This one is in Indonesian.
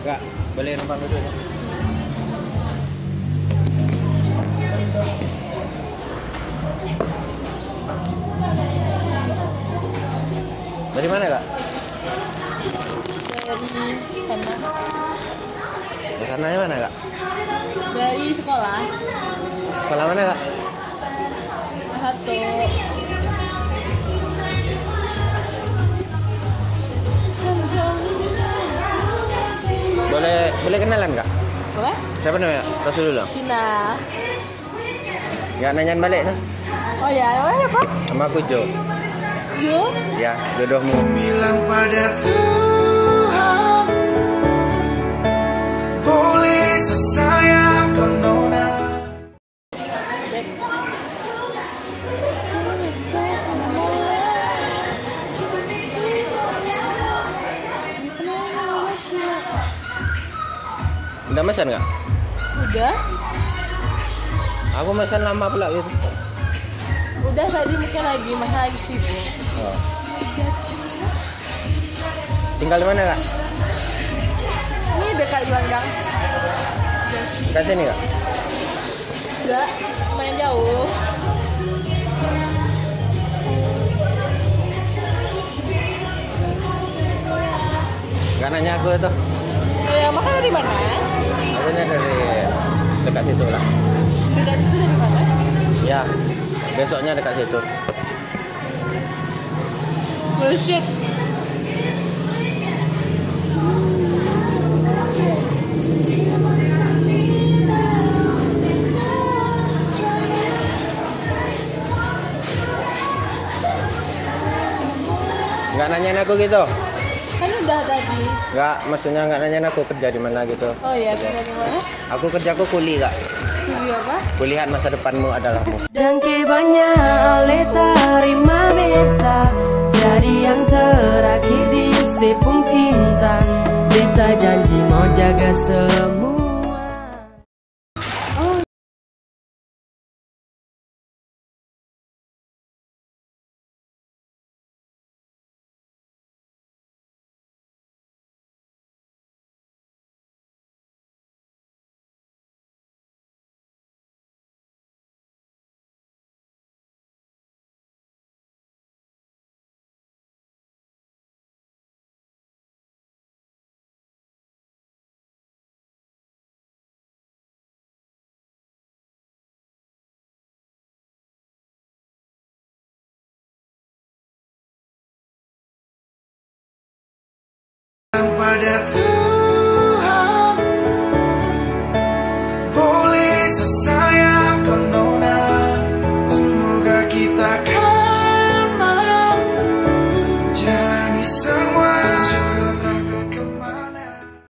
Enggak, boleh numpang dulu ya. Dari mana kak? Dari sana. Ke sananya mana kak? Dari sekolah. Sekolah mana kak? Satu. Boleh kenalan kak? Boleh? Siapa namanya? Tos dulu dong. Pina. Nggak nanyain balik nah. Oh ya, namanya apa? Sama aku Jo. Jo? Ya, jodohmu. Bilang pada Tuhan, boleh sesayang kau nona. Udah pesan nggak? Udah. Aku pesan lama pula gitu. Udah tadi mungkin lagi sibuk. Oh. Tinggal di mana kak? Ini dekat gelanggang. Dekat sini kak? Enggak, lumayan jauh. Nggak nanya aku itu. Ya, makan dari mana? Akunya dari dekat situ lah. Dekat itu dari mana? Ya, besoknya dekat situ. Bullshit. Nggak nanyain aku gitu? Kan udah tadi. Nggak, maksudnya nggak nanyain aku kerja di mana gitu. Oh iya, tinggal di mana? Aku kerjaku kuli kak. Studio apa? Kulihat masa depanmu adalahmu. Dan ke banyak terima beta, jadi yang terakhir di sepung cinta. Beta janji mau jaga semua. Pada